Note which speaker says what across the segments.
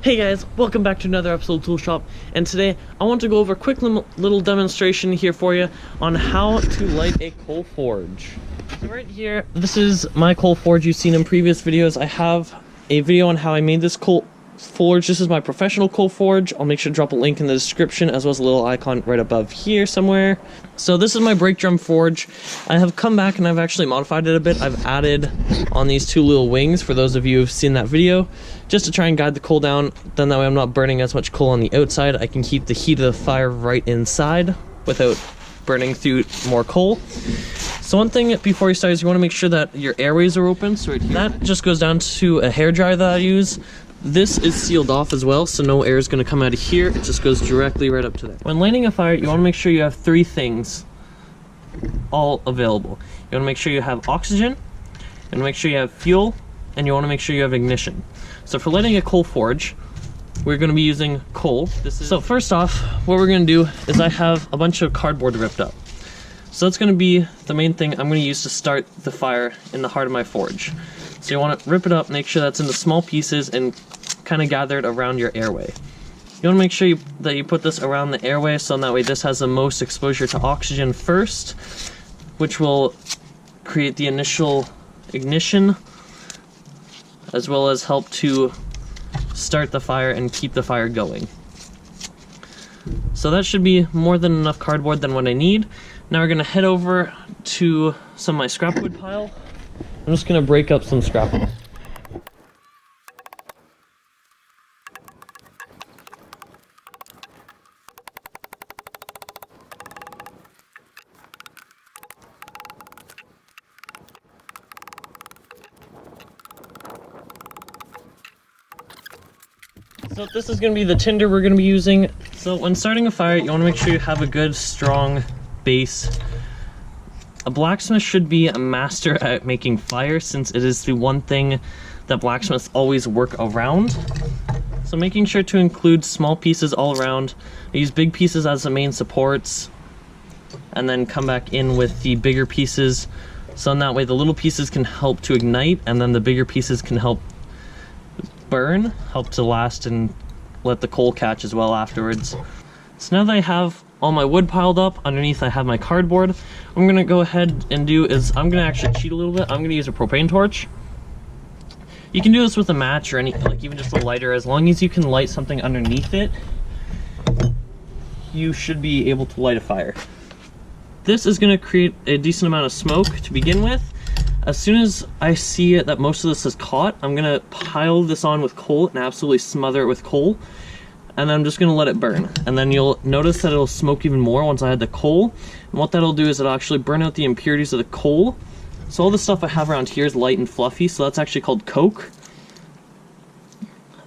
Speaker 1: Hey guys, welcome back to another episode of Tool Shop, and today I want to go over a quick little demonstration here for you on how to light a coal forge. So right here, this is my coal forge you've seen in previous videos. I have a video on how I made this coal forge. This is my professional coal forge. I'll make sure to drop a link in the description as well as a little icon right above here somewhere. So this is my brake drum forge. I have come back and I've actually modified it a bit. I've added on these two little wings for those of you who've seen that video, just to try and guide the coal down. Then that way I'm not burning as much coal on the outside. I can keep the heat of the fire right inside without burning through more coal. So one thing before you start is you want to make sure that your airways are open. So right here, that just goes down to a hairdryer that I use. This is sealed off as well, so no air is going to come out of here. It just goes directly right up to there. When lighting a fire, you want to make sure you have three things all available. You want to make sure you have oxygen, you want to make sure you have fuel, and you want to make sure you have ignition. So for lighting a coal forge, we're going to be using coal. So first off, what we're going to do is I have a bunch of cardboard ripped up. So that's going to be the main thing I'm going to use to start the fire in the heart of my forge. So you want to rip it up, make sure that's into small pieces and kind of gather it around your airway. You want to make sure that you put this around the airway so that way this has the most exposure to oxygen first, which will create the initial ignition as well as help to start the fire and keep the fire going. So that should be more than enough cardboard than what I need. Now we're going to head over to some of my scrap wood pile. I'm just going to break up some scrap wood. So this is going to be the tinder we're going to be using. So when starting a fire, you want to make sure you have a good, strong base. A blacksmith should be a master at making fire, since it is the one thing that blacksmiths always work around. So making sure to include small pieces all around. I use big pieces as the main supports, and then come back in with the bigger pieces. So in that way the little pieces can help to ignite, and then the bigger pieces can help burn, help to last and let the coal catch as well afterwards. So now that I have all my wood piled up, underneath I have my cardboard. What I'm gonna go ahead and do is I'm gonna actually cheat a little bit. I'm gonna use a propane torch. You can do this with a match or anything, like even just a lighter. As long as you can light something underneath it, you should be able to light a fire. This is gonna create a decent amount of smoke to begin with. As soon as I see it that most of this is caught, I'm gonna pile this on with coal and absolutely smother it with coal. And then I'm just gonna let it burn. And then you'll notice that it'll smoke even more once I add the coal. And what that'll do is it'll actually burn out the impurities of the coal. So all the stuff I have around here is light and fluffy, so that's actually called coke.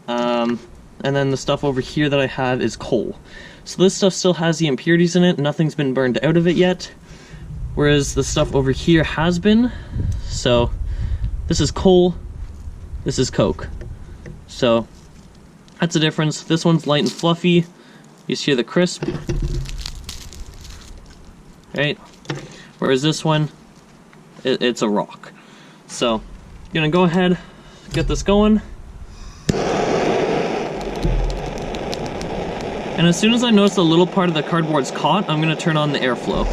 Speaker 1: And then the stuff over here that I have is coal. So this stuff still has the impurities in it, nothing's been burned out of it yet. Whereas the stuff over here has been. So this is coal, this is coke. So that's the difference. This one's light and fluffy. You see the crisp, right? Whereas this one, it's a rock. So I'm gonna go ahead, get this going. And as soon as I notice a little part of the cardboard's caught, I'm gonna turn on the airflow.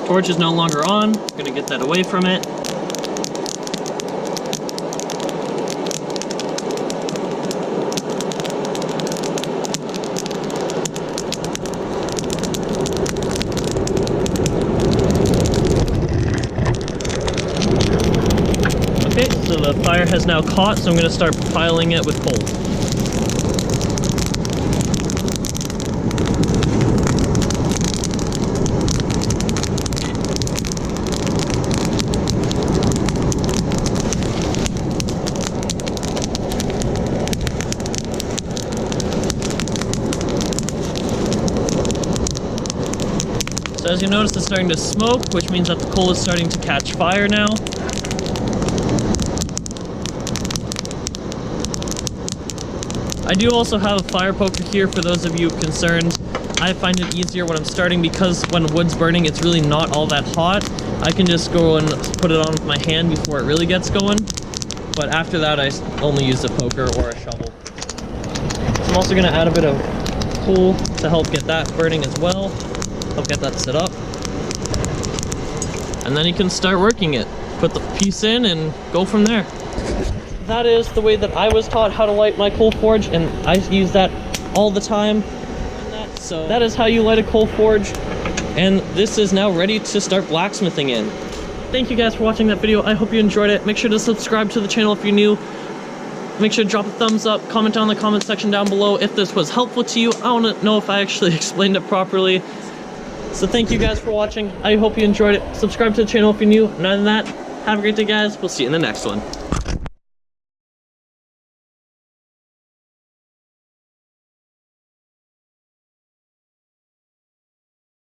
Speaker 1: Torch is no longer on. I'm gonna get that away from it. Okay, so the fire has now caught, so I'm gonna start piling it with coal. So as you notice, it's starting to smoke, which means that the coal is starting to catch fire now. I do also have a fire poker here for those of you concerned I find it easier when I'm starting, because when wood's burning, it's really not all that hot. I can just go and put it on with my hand before it really gets going. But after that, I only use a poker or a shovel. So I'm also gonna add a bit of coal to help get that burning as well. Help get that set up. And then you can start working it. Put the piece in and go from there. That is the way that I was taught how to light my coal forge, and I use that all the time. So that is how you light a coal forge, and this is now ready to start blacksmithing in. Thank you guys for watching that video. I hope you enjoyed it. Make sure to subscribe to the channel if you're new. Make sure to drop a thumbs up, comment down in the comment section down below if this was helpful to you. I want to know if I actually explained it properly. So thank you guys for watching. I hope you enjoyed it. Subscribe to the channel if you're new. And other than that, have a great day, guys. We'll see you in the next one.